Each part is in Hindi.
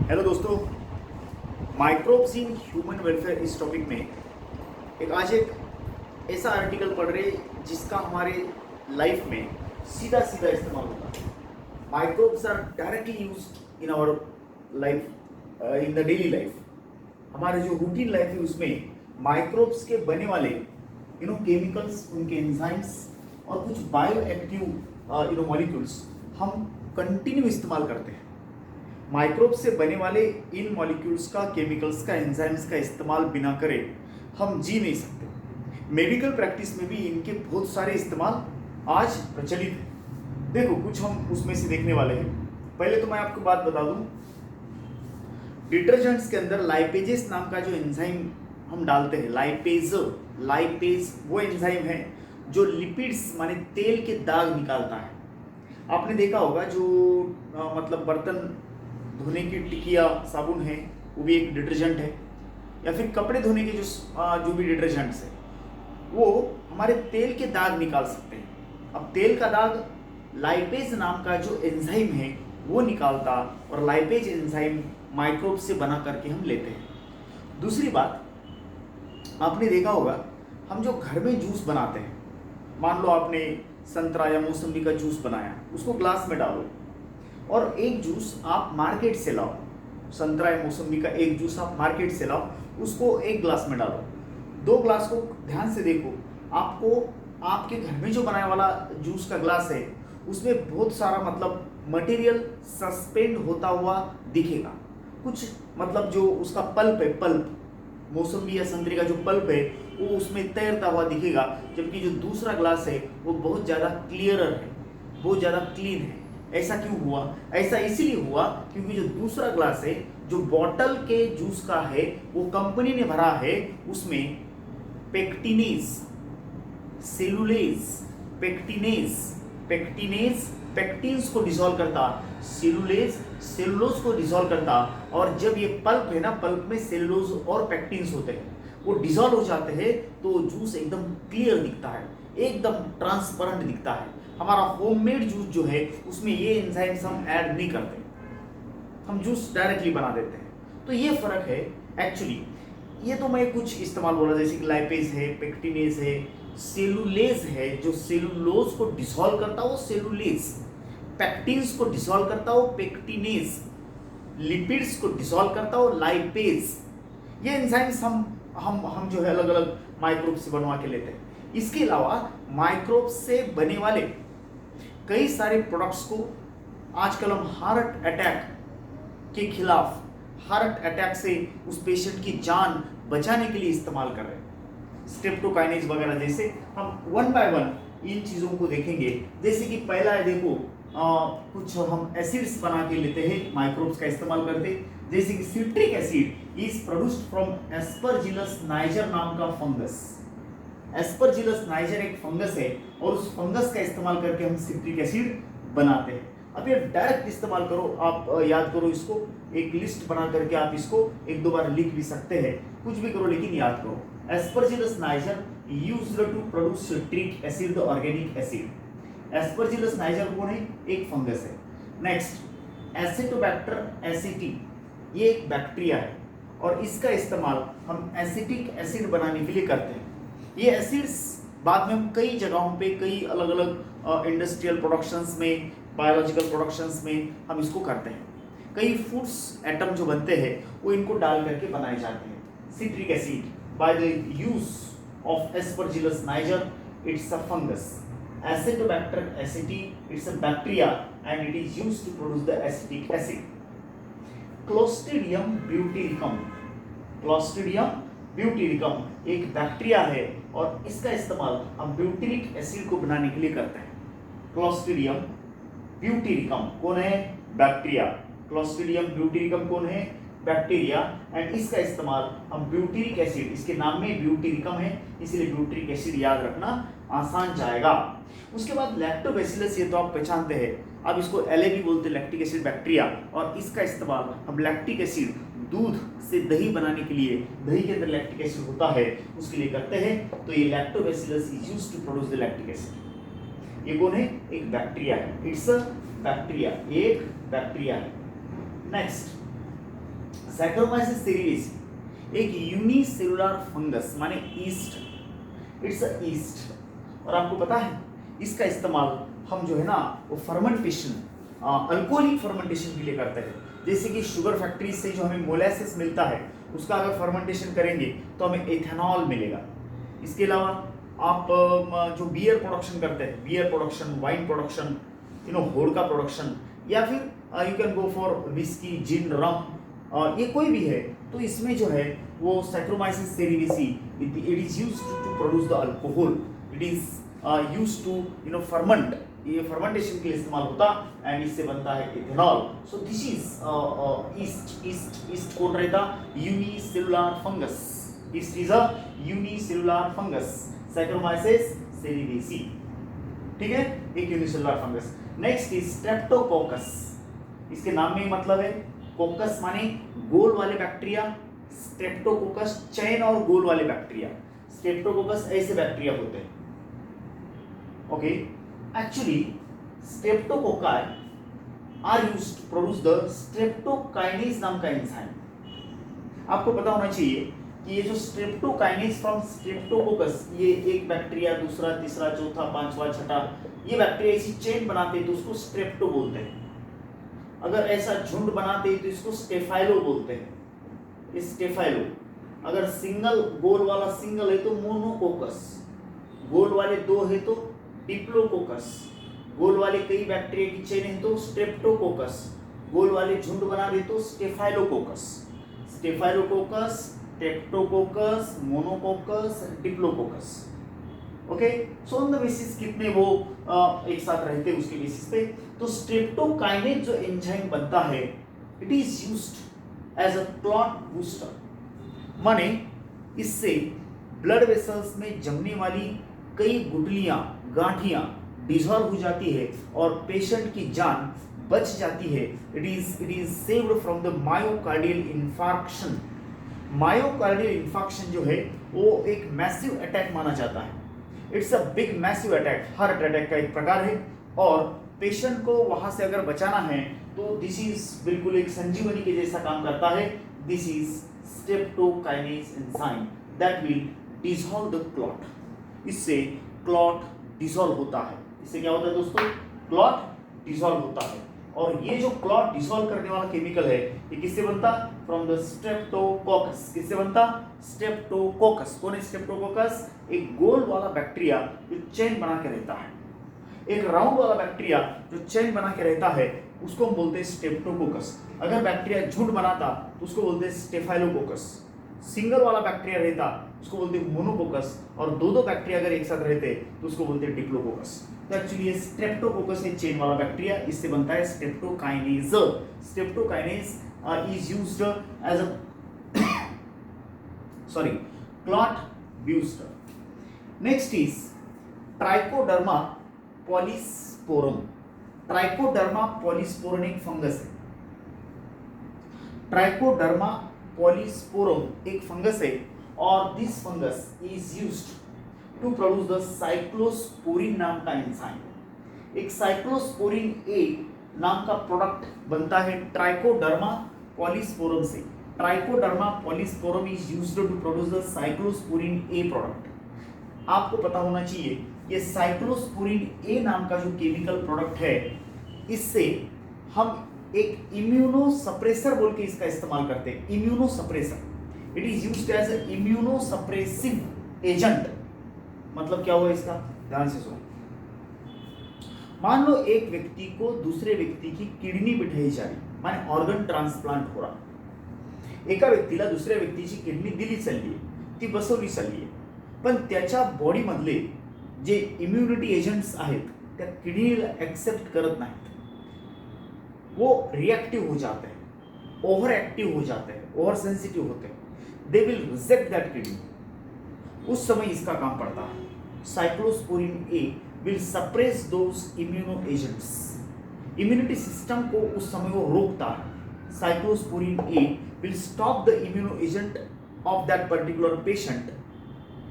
हेलो दोस्तों, माइक्रोब्स इन ह्यूमन वेलफेयर इस टॉपिक में आज एक ऐसा आर्टिकल पढ़ रहे जिसका हमारे लाइफ में सीधा सीधा इस्तेमाल होता है। Microbes are directly used in our life, in the daily life. हमारे जो रूटीन लाइफ है उसमें माइक्रोब्स के बने वाले केमिकल्स, उनके एंजाइम्स और कुछ बायो एक्टिव मॉलिक्यूल्स हम कंटिन्यू इस्तेमाल करते हैं। माइक्रोब्स से बने वाले इन मॉलिक्यूल्स का, केमिकल्स का, एंजाइम्स का इस्तेमाल बिना करे हम जी नहीं सकते। मेडिकल प्रैक्टिस में भी इनके बहुत सारे इस्तेमाल आज प्रचलित हैं। देखो, कुछ हम उसमें से देखने वाले हैं। पहले तो मैं आपको बात बता दूं, डिटर्जेंट्स के अंदर लाइपेजेस नाम का जो एंजाइम हम डालते हैं, लाइपेज वो एंजाइम है जो लिपिड्स माने तेल के दाग निकालता है। आपने देखा होगा जो मतलब बर्तन धोने की टिकिया साबुन है, वो भी एक डिटर्जेंट है, या फिर कपड़े धोने के जो भी डिटर्जेंट्स है वो हमारे तेल के दाग निकाल सकते हैं। अब तेल का दाग लाइपेज नाम का जो एंजाइम है वो निकालता, और लाइपेज एंजाइम माइक्रोब से बना करके हम लेते हैं। दूसरी बात, आपने देखा होगा हम जो घर में जूस बनाते हैं, मान लो आपने संतरा या मौसमी का जूस बनाया, उसको ग्लास में डालो और एक जूस आप मार्केट से लाओ, संतरा या मौसमी का एक जूस आप मार्केट से लाओ, उसको एक ग्लास में डालो। 2 ग्लास को ध्यान से देखो, आपको आपके घर में जो बनाने वाला जूस का ग्लास है उसमें बहुत सारा मतलब मटेरियल सस्पेंड होता हुआ दिखेगा। कुछ मतलब जो उसका पल्प है, पल्प मौसमी या संतरे का जो पल्प है वो उसमें तैरता हुआ दिखेगा, जबकि जो दूसरा ग्लास है वो बहुत ज़्यादा क्लियरर है, बहुत ज़्यादा क्लीन है। ऐसा क्यों हुआ? ऐसा इसीलिए हुआ क्योंकि जो दूसरा ग्लास है, जो बॉटल के जूस का है, वो कंपनी ने भरा है, उसमें पेक्टिनेज, सेलुलेज, पेक्टिन्स को डिसॉल्व करता, सेलुलेज सेलुलोज को डिसॉल्व करता, और जब ये पल्प है ना, पल्प में सेलुलोज और पेक्टिन्स होते हैं, वो डिसॉल्व हो जाते हैं तो जूस एकदम क्लियर दिखता है, एकदम ट्रांसपेरेंट दिखता है। हमारा होममेड जूस जो है उसमें ये एंजाइम्स हम ऐड नहीं करते, हम जूस डायरेक्टली बना देते हैं। तो ये फर्क है एक्चुअली। ये तो मैं कुछ इस्तेमाल बोला, जैसे कि लाइपेज है, पेक्टिनेज है, सेलुलेज है जो सेलुलोज को डिसॉल्व करता है वो सेलुलेज, पेक्टिन्स को डिसॉल्व करता है वो पेक्टिनेज, लिपिड्स को डिसॉल्व करता है वो लाइपेज। ये एंजाइम्स हम जो है अलग अलग माइक्रोब से बनवा के लेते हैं। इसके अलावा माइक्रोब से बने वाले कई सारे प्रोडक्ट्स को आजकल हम हार्ट अटैक के खिलाफ, हार्ट अटैक से उस पेशेंट की जान बचाने के लिए इस्तेमाल कर रहे हैं। स्ट्रेप्टोकाइनेज वगैरह जैसे हम वन बाय वन इन चीज़ों को देखेंगे। जैसे कि पहला है, देखो कुछ हम एसिड्स बना के लेते हैं, माइक्रोब्स का इस्तेमाल करते हैं। जैसे कि citric acid is produced from Aspergillus niger नाम का फंगस। एस्परजिलस नाइजर एक फंगस है और उस फंगस का इस्तेमाल करके हम सिट्रिक एसिड बनाते हैं। अब ये डायरेक्ट इस्तेमाल करो, आप याद करो इसको, एक लिस्ट बना करके आप इसको 1-2 बार लिख भी सकते हैं, कुछ भी करो लेकिन याद करो। Aspergillus niger used to produce citric acid, the organic acid. Aspergillus niger कौन है? एक फंगस है। नेक्स्ट, एसिटोबैक्टर एसिटी, ये एक बैक्टीरिया है और इसका इस्तेमाल हम एसिटिक एसिड बनाने के लिए करते हैं। ये एसिड्स बाद में हम कई जगहों पे, कई अलग अलग इंडस्ट्रियल प्रोडक्शंस में, बायोलॉजिकल प्रोडक्शंस में हम इसको करते हैं। कई फूड्स एटम जो बनते हैं वो इनको डाल करके बनाए जाते हैं। Citric acid by the use of Aspergillus niger, it's a fungus. Acetobacter aceti, it's a bacteria and it is used to produce the acetic acid. Clostridium butyricum, Clostridium butyricum एक बैक्टीरिया है और इसका इस्तेमाल हम ब्यूटेरिक एसिड को बनाने के लिए करते हैं। क्लोस्ट्रीडियम ब्यूटेरिकम कौन है? बैक्टीरिया। क्लोस्ट्रीडियम ब्यूटेरिकम कौन है? बैक्टीरिया। एंड इसका इस्तेमाल हम ब्यूटेरिक एसिड, इसके नाम में ब्यूटेरिकम है इसलिए ब्यूटेरिक एसिड याद रखना आसान जाएगा। उसके बाद लैक्टोबैसिलस, ये तो आप पहचानते हैं, अब इसको LAB बोलते हैं, लैक्टिक एसिड बैक्टीरिया, और इसका इस्तेमाल हम लैक्टिक एसिड, दूध से दही बनाने के लिए, दही के अंदर लैक्टिक एसिड होता है उसके लिए करते हैं। तो ये Lactobacillus is used to produce the lactic acid. ये कौन है? एक बैक्टीरिया है, इट्स अ बैक्टीरिया, एक बैक्टीरिया है। नेक्स्ट, सैक्रोमाइसिस सेरिवेसी एक यूनिसेलुलर फंगस माने ईस्ट, इट्स अ ईस्ट। और आपको पता है इसका इस्तेमाल हम जो है ना वो फर्मेंटेशन, अल्कोहलिक फर्मेंटेशन के लिए करते हैं। जैसे कि शुगर फैक्ट्री से जो हमें मोलासेस मिलता है उसका अगर फर्मेंटेशन करेंगे तो हमें एथेनॉल मिलेगा। इसके अलावा आप जो बियर प्रोडक्शन करते हैं, beer production, wine production, vodka production, या फिर you can go for whisky, gin, rum, ये कोई भी है, तो इसमें जो है वो Saccharomyces cerevisiae it is used to produce the alcohol, it is used to ferment, ये फर्मेंटेशन के लिए इस्तेमाल होता एंड इससे बनता है ethanol. So this is yeast कौन रहता? Unicellular fungus. Yeast is a unicellular fungus, Saccharomyces cerevisiae, ठीक है, एक unicellular fungus. Next is Streptococcus. इसके नाम में ही मतलब है, कोकस माने गोल वाले बैक्टीरिया, स्ट्रेप्टोकोकस चैन और गोल वाले बैक्टीरिया। स्ट्रेप्टोकोकस ऐसे बैक्टीरिया होते हैं। Okay, actually streptococci are used to produce the streptokinase नाम का एंजाइम। आपको पता होना चाहिए कि ये जो स्ट्रेप्टोकाइनेज फ्रॉम स्ट्रेप्टोकोकस, ये एक बैक्टीरिया, दूसरा, तीसरा, चौथा, पांचवा, छठा, ये बैक्टीरिया ऐसी चेन बनाते हैं तो उसको स्ट्रेप्टो बोलते हैं। अगर ऐसा झुंड बनाते हैं तो इसको स्टेफाइलो बोलते हैं, स्टेफाइलो। अगर सिंगल गोल वाला सिंगल है तो मोनोकोकस, गोल वाले दो है तो डिप्लोकोकस, गोल वाले कई बैक्टीरिया की चेन है तो स्ट्रेप्टोकोकस, गोल वाले झुंड बना रहे तो staphylococcus, staphylococcus, Streptococcus, monococcus, diplococcus. Okay, so on the basis कितने वो एक साथ रहते हैं उसके बेसिस पे। तो स्ट्रेप्टोकाइनेज जो एंजाइम बनता है it is used as a clot booster, माने इससे ब्लड वेसल्स में जमने वाली कई गुठलियां, गांठियां डिसॉल्व हो जाती है और पेशेंट की जान बच जाती है। It is saved from the myocardial infarction. Myocardial infarction जो है वो एक मैसिव अटैक माना जाता है। It's a big massive attack, heart attack का एक प्रकार है, और पेशेंट को वहां से अगर बचाना है तो दिस इज बिल्कुल एक संजीवनी के जैसा काम करता है। This is streptokinase enzyme that will dissolve the clot. इससे क्लॉट डिसॉल्व होता है। इससे क्या होता है दोस्तों? क्लॉट डिसॉल्व होता है। और ये जो क्लॉट डिसॉल्व करने वाला केमिकल है ये किससे बनता? From the Streptococcus. किससे बनता? स्ट्रेप्टोकोकस। कौन है स्ट्रेप्टोकोकस? एक गोल वाला बैक्टीरिया जो चेन बना के रहता है। एक राउंड वाला बैक्टीरिया जो चेन बना के रहता है उसको हम बोलते हैं स्ट्रेप्टोकोकस। अगर बैक्टीरिया झुंड बनाता तो उसको बोलते हैं स्टेफाइलोकोकस। सिंगल वाला बैक्टीरिया रहता उसको बोलते हैं मोनोकोकस, और दो बैक्टीरिया अगर एक साथ रहते तो उसको बोलते हैं डिप्लोकोकस। तो एक्चुअली ये स्ट्रेप्टोकोकस है चेन वाला बैक्टीरिया, इससे बनता है streptokinase. Streptokinase is used as a clot booster. Next is Trichoderma polysporum. Trichoderma polysporum एक फंगस है। ट्राइकोडर्मा पॉलीस्पोरम एक फंगस है और this fungus is used to produce the cyclosporin नाम का एंजाइम। एक साइक्लोस्पोरिन ए नाम का प्रोडक्ट बनता है ट्राइकोडर्मा पॉलीस्पोरम से। Trichoderma polysporum is used to produce the cyclosporin A product. आपको पता होना चाहिए ये साइक्लोस्पोरिन ए नाम का जो केमिकल प्रोडक्ट है इससे हम एक इम्यूनोसप्रेसर बोल के इसका इस्तेमाल करते हैं। Immunosuppressor, it is used as a immunosuppressive agent. मतलब क्या हुआ इसका? ध्यान से सुनो। मान लो एक व्यक्ति को दूसरे व्यक्ती की किडनी बिठाई जा रही, माने ऑर्गन ट्रान्सप्लांट हो रहा। एका व्यक्तीला दुसऱ्या व्यक्तीची किडनी दिली चालली, ती बसवली चालली, पण त्याच्या बॉडीमधले जे इम्युनिटी एजंट्स आहेत त्या किडनीला एक्सेप्ट करत नाहीत, वो रिएक्टिव हो जाते हैं, ओवर एक्टिव हो जाते हैं, ओवर सेंसिटिव होते हैं, they will reject that kidney. उस समय इसका काम पड़ता है। Cyclosporine A will suppress those immuno agents. Immunity system को उस समय वो रोकता है। Cyclosporine A will stop the immuno agent of that particular patient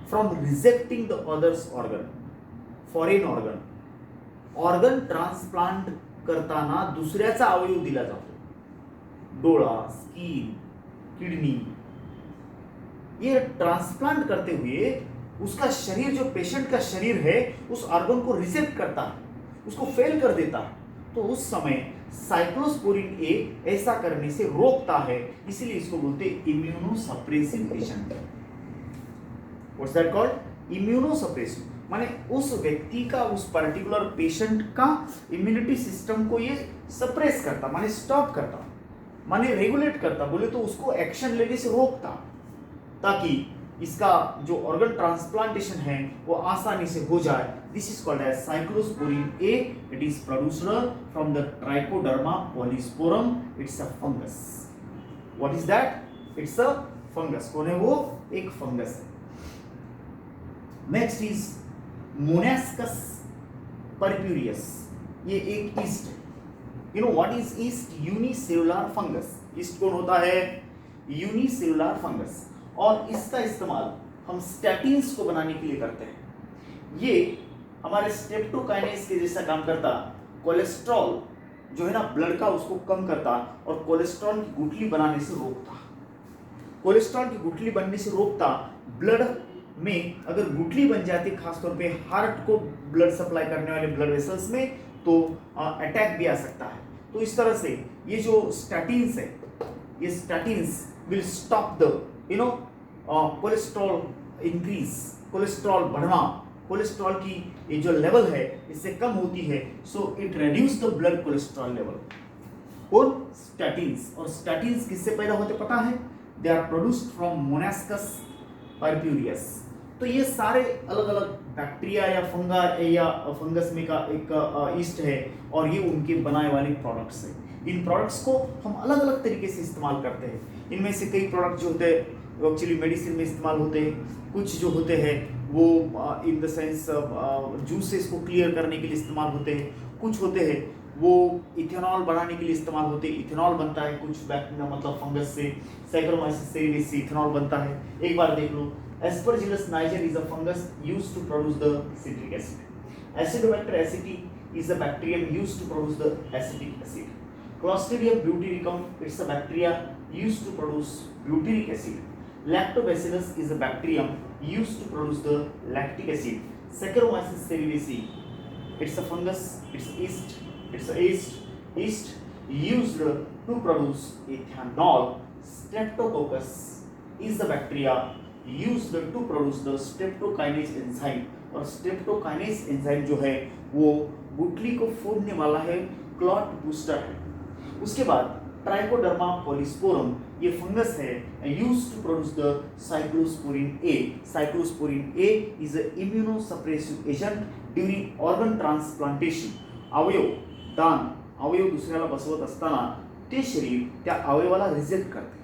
from rejecting the others organ, foreign organ. Organ transplant करताना दुसऱ्याचा अवयव दिला जातो, डोळा, स्किन, किडनी, ये ट्रांसप्लांट करते हुए उसका शरीर, जो पेशेंट का शरीर है, उस ऑर्गन को रिजेक्ट करता है, उसको फेल कर देता है, तो उस समय साइक्लोस्पोरिन ए ऐसा करने से रोकता है, इसलिए इसको बोलते हैं immunosuppressive agent. What's that called? Immunosuppressive, माने उस व्यक्ति का, उस पर्टिकुलर पेशेंट का इम्यूनिटी सिस्टम को ये सप्रेस करता, माने स्टॉप करता, माने रेगुलेट करता, बोले तो उसको एक्शन लेने से रोकता, ताकि इसका जो ऑर्गन ट्रांसप्लांटेशन है वो आसानी से हो जाए। This is called as cyclosporin A. It is produced from the Trichoderma polysporum. It's a fungus. What is that? It's a fungus. कौन है वो? एक फंगस है। Next is Monascus purpureus. ये एक ईस्ट है। You know what is yeast? Unicellular fungus. Yeast कौन होता है? Unicellular fungus. और इसका इस्तेमाल हम स्टैटिन्स को बनाने के लिए करते हैं। ये हमारे स्ट्रेप्टोकाइनेस के जैसा काम करता, कोलेस्ट्रॉल जो है ना ब्लड का, उसको कम करता और कोलेस्ट्रॉल की गुठली बनाने से रोकता। कोलेस्ट्रॉल की गुठली बनने से रोकता। ब्लड में अगर गुठली बन जाती, खासतौर पे हार्ट को ब्लड सप्लाई करने वाले ब्लड वेसल्स में, तो अटैक भी आ सकता है। तो इस तरह से ये जो स्टैटिन्स है, ये statins will stop the cholesterol increase, cholesterol बढ़ना, कोलेस्ट्रॉल की ये जो लेवल है इससे कम होती है। So it reduce the blood cholesterol level. और स्टैटिन्स, और स्टैटिन्स किससे पैदा होते पता है? They are produced from Monascus purpureus. तो ये सारे अलग अलग बैक्टीरिया या फंगा या फंगस में का एक ईस्ट है, और ये उनके बनाए वाले प्रोडक्ट्स हैं। इन प्रोडक्ट्स को हम अलग अलग तरीके से इस्तेमाल करते हैं। इनमें से कई प्रोडक्ट जो होते हैं वो एक्चुअली मेडिसिन में इस्तेमाल होते हैं। कुछ जो होते हैं वो इन द सेंस जूसेस को क्लियर करने के लिए इस्तेमाल होते हैं। कुछ होते हैं वो इथेनॉल बनाने के लिए इस्तेमाल होते हैं। इथेनॉल बनता है कुछ बैक्टीरिया मतलब फंगस से, सैकरोमाइसिस सेरेविस से इथेनॉल बनता है। एक बार देख लो, Aspergillus niger is a fungus used to produce the citric acid. Acidobacter aceti is a bacterium used to produce the acetic acid. Clostridium butyricum, it's a bacteria used to produce butyric acid. Lactobacillus is a bacterium used to produce the lactic acid. Saccharomyces cerevisiae, it's a fungus, it's a yeast used to produce ethanol. Streptococcus is the bacteria used to produce the streptokinase enzyme. और streptokinase enzyme जो है वो गुठली को फोड़ने वाला है, क्लॉट बूस्टर है। उसके बाद ट्राइकोडर्मा पॉलीस्पोरम, ये फंगस है, used to produce the cyclosporin A. Cyclosporine A is a immunosuppressive agent during organ transplantation. अवयव दान, अवयव दुसऱ्याला बसवत असताना ते शरीर त्या अवयवाला रिजेक्ट करते,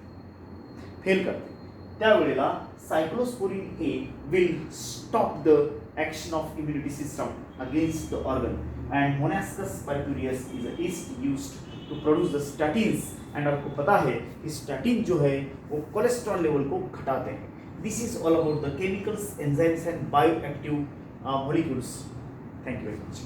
फेल करते, त्यावेळेला cyclosporine A will stop the action of immunity system against the organ, and Monaskis purpureus is a yeast used to produce the statins। and आपको पता है कि स्टैटिन जो है वो कोलेस्ट्रॉल लेवल को घटाते हैं। This is all about the chemicals, enzymes and bioactive molecules. Thank you very much.